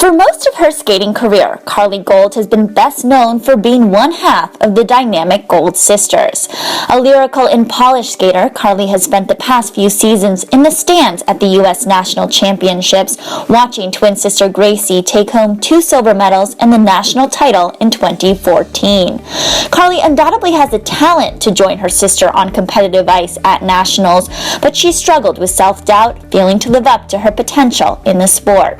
For most of her skating career, Carly Gold has been best known for being one half of the dynamic Gold sisters. A lyrical and polished skater, Carly has spent the past few seasons in the stands at the U.S. National Championships, watching twin sister Gracie take home 2 silver medals and the national title in 2014. Carly undoubtedly has the talent to join her sister on competitive ice at nationals, but she struggled with self-doubt, failing to live up to her potential in the sport.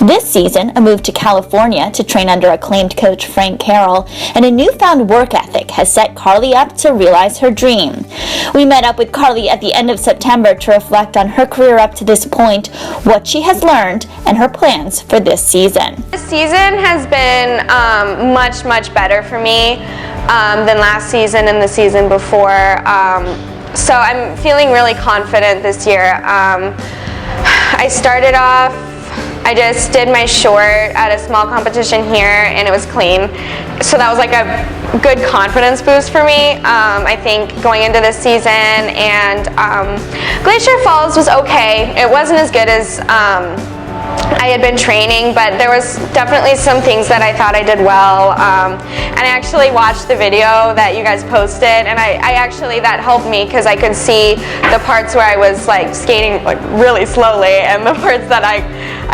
This season, a move to California to train under acclaimed coach Frank Carroll and a newfound work ethic has set Carly up to realize her dream. We met up with Carly at the end of September to reflect on her career up to this point, what she has learned, and her plans for this season. This season has been much better for me than last season and the season before. So I'm feeling really confident this year. I started off, I just did my short at a small competition here and it was clean. So that was like a good confidence boost for me, I think, going into this season. And Glacier Falls was okay. It wasn't as good as I had been training, but there was definitely some things that I thought I did well. And I actually watched the video that you guys posted, and I actually, that helped me because I could see the parts where I was like skating like really slowly and the parts that I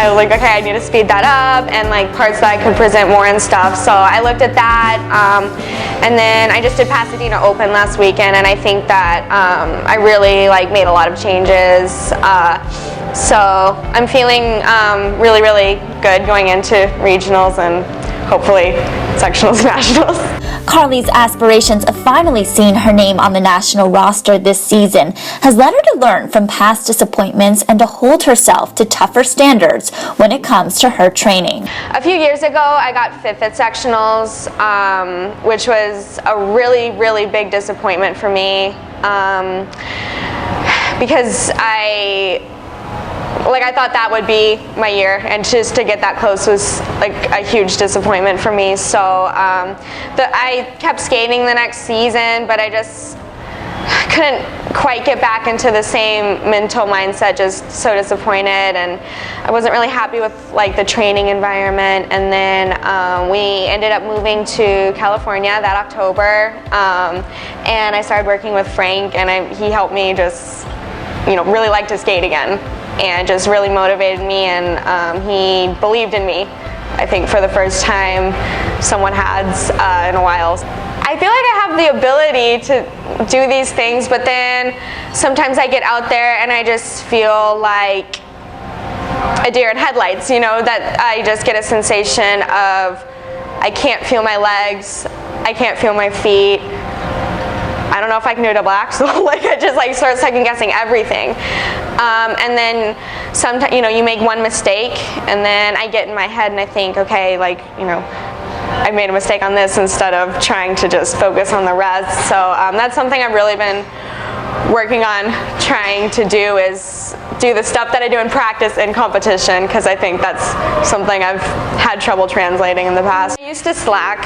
was like, okay, I need to speed that up, and like parts that I could present more and stuff. So I looked at that, and then I just did Pasadena Open last weekend, and I think that I really like made a lot of changes. So I'm feeling really good going into regionals and hopefully sectionals, nationals. Carly's aspirations of finally seeing her name on the national roster this season has led her to learn from past disappointments and to hold herself to tougher standards when it comes to her training. A few years ago, I got 5th at sectionals, which was a really big disappointment for me because I thought that would be my year, and just to get that close was like a huge disappointment for me. So I kept skating the next season, but I just couldn't quite get back into the same mental mindset, just so disappointed, and I wasn't really happy with like the training environment. And then we ended up moving to California that October, and I started working with Frank, and he helped me just, really like to skate again, and just really motivated me, and he believed in me, I think, for the first time someone has in a while. I feel like I have the ability to do these things, but then sometimes I get out there and I just feel like a deer in headlights, that I just get a sensation of I can't feel my legs, I can't feel my feet. I don't know if I can do a double axel. I just start second guessing everything. And then sometimes, you make one mistake, and then I get in my head and I think, okay, I made a mistake on this instead of trying to just focus on the rest. So that's something I've really been working on trying to do, is do the stuff that I do in practice in competition, because I think that's something I've had trouble translating in the past. I used to slack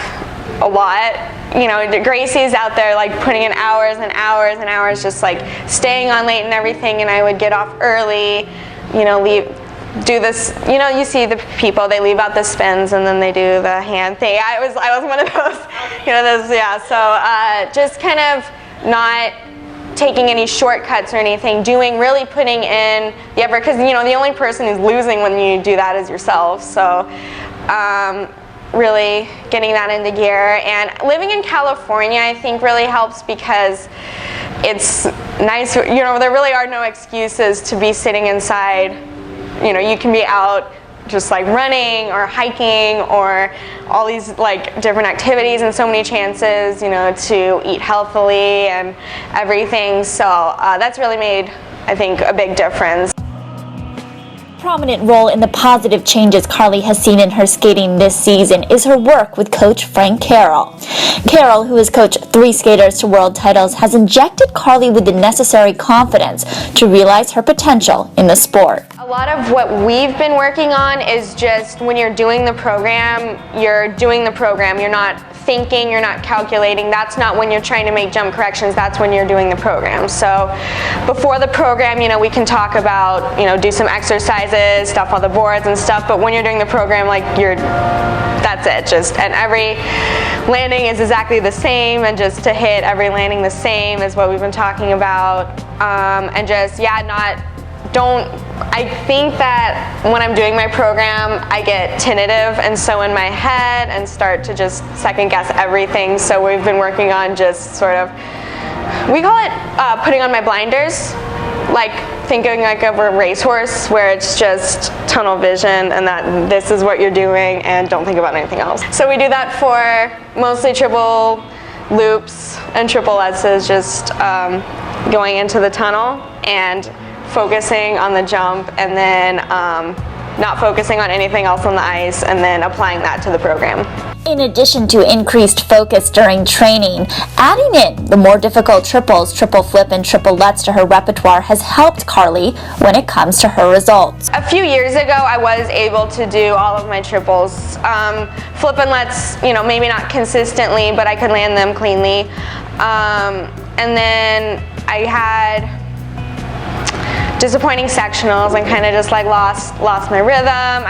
a lot. Gracie's out there putting in hours and hours and hours, just staying on late and everything, and I would get off early, do this, you see the people, they leave out the spins and then they do the hand thing. I was one of those, yeah. So just kind of not taking any shortcuts or anything, really putting in the effort, because the only person who's losing when you do that is yourself. So really getting that into gear. And living in California, I think, really helps because it's nice, there really are no excuses to be sitting inside. You can be out just running or hiking or all these different activities, and so many chances, to eat healthily and everything. So that's really made, I think, a big difference. Prominent role in the positive changes Carly has seen in her skating this season is her work with coach Frank Carroll. Carroll, who has coached 3 skaters to world titles, has injected Carly with the necessary confidence to realize her potential in the sport. A lot of what we've been working on is just when you're doing the program, you're not thinking, you're not calculating. That's not when you're trying to make jump corrections, that's when you're doing the program. So before the program, you know, we can talk about, you know, do some exercises, stuff on the boards and stuff, but when you're doing the program, like, that's it, and every landing is exactly the same, and just to hit every landing the same is what we've been talking about. And just, I think that when I'm doing my program, I get tentative and so in my head and start to just second guess everything. So we've been working on just sort of, we call it putting on my blinders, like thinking like of a racehorse where it's just tunnel vision and that this is what you're doing and don't think about anything else. So we do that for mostly triple loops and triple S's, just going into the tunnel and focusing on the jump, and then not focusing on anything else on the ice, and then applying that to the program. In addition to increased focus during training, adding in the more difficult triples, triple flip and triple lutz to her repertoire has helped Carly when it comes to her results. A few years ago, I was able to do all of my triples. Flip and lutz, you know, maybe not consistently, but I could land them cleanly. And then I had disappointing sectionals and kind of just like lost my rhythm.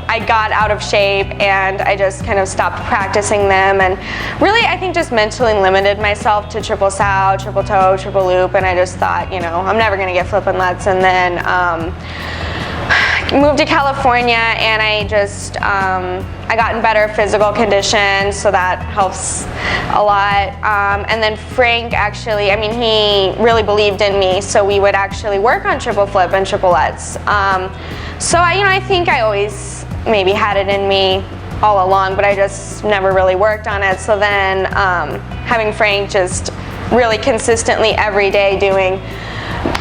I got out of shape and I just kind of stopped practicing them, and really I think just mentally limited myself to triple sow, triple toe, triple loop, and I just thought, you know, I'm never gonna get flip and lutz. And then moved to California, and I just I got in better physical condition, so that helps a lot. And then Frank actually, I mean, he really believed in me, so we would actually work on triple flip and triple lutz. So I think I always maybe had it in me all along, but I just never really worked on it. So then having Frank just really consistently every day doing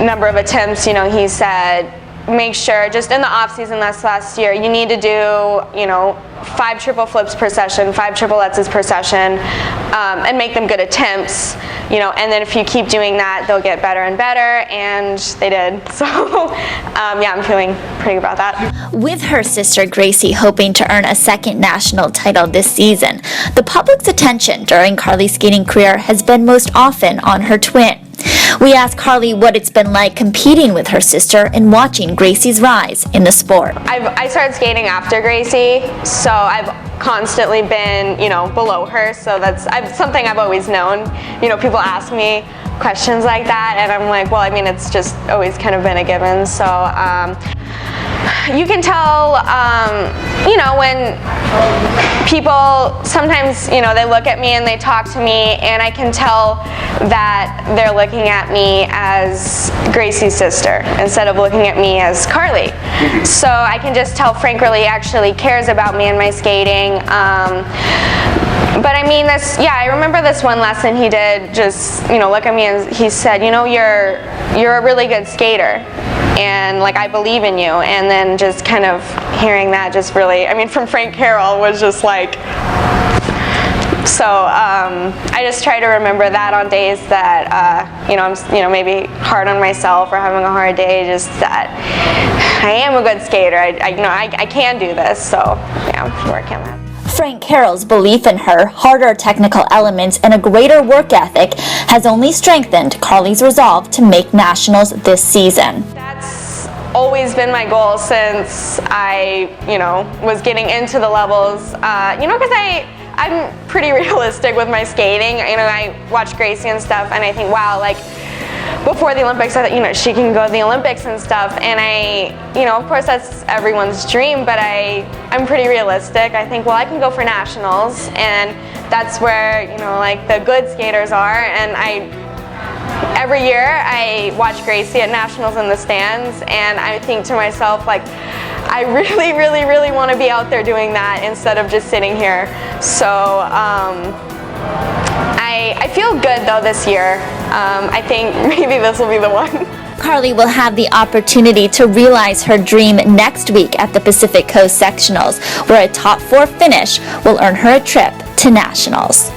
number of attempts, you know, he said, make sure, just in the off season last year, you need to do, you know, 5 triple flips per session, 5 triple lutzes per session, and make them good attempts, you know, and then if you keep doing that, they'll get better and better, and they did. So yeah, I'm feeling pretty good about that. With her sister Gracie hoping to earn a second national title this season, the public's attention during Carly's skating career has been most often on her twin. We asked Carly what it's been like competing with her sister and watching Gracie's rise in the sport. I started skating after Gracie, so I've constantly been, you know, below her, so that's something I've always known. You know, people ask me questions like that, and I'm like, well, I mean, it's just always kind of been a given. So you can tell, you know, when people sometimes, you know, they look at me and they talk to me, and I can tell that they're looking at me as Gracie's sister instead of looking at me as Carly. So I can just tell Frank really actually cares about me and my skating. But I mean, I remember this one lesson he did, just, you know, look at me and he said, you know, you're a really good skater, and like, I believe in you. And then just kind of hearing that just really, I mean, from Frank Carroll was just like, so I just try to remember that on days that, you know, I'm, you know, maybe hard on myself or having a hard day, just that I am a good skater. You know, I can do this, so yeah, I'm working on that. Frank Carroll's belief in her, harder technical elements, and a greater work ethic has only strengthened Carly's resolve to make nationals this season. That's always been my goal since I, you know, was getting into the levels, you know, because I'm pretty realistic with my skating. You know, I watch Gracie and stuff, and I think, wow, like, before the Olympics, I thought, you know, she can go to the Olympics and stuff, and you know, of course that's everyone's dream, but I'm pretty realistic. I think, well, I can go for nationals, and that's where, you know, like, the good skaters are, and every year I watch Gracie at nationals in the stands, and I think to myself, like, I really, really, really want to be out there doing that instead of just sitting here. So I feel good though this year. I think maybe this will be the one. Carly will have the opportunity to realize her dream next week at the Pacific Coast Sectionals, where a top 4 finish will earn her a trip to nationals.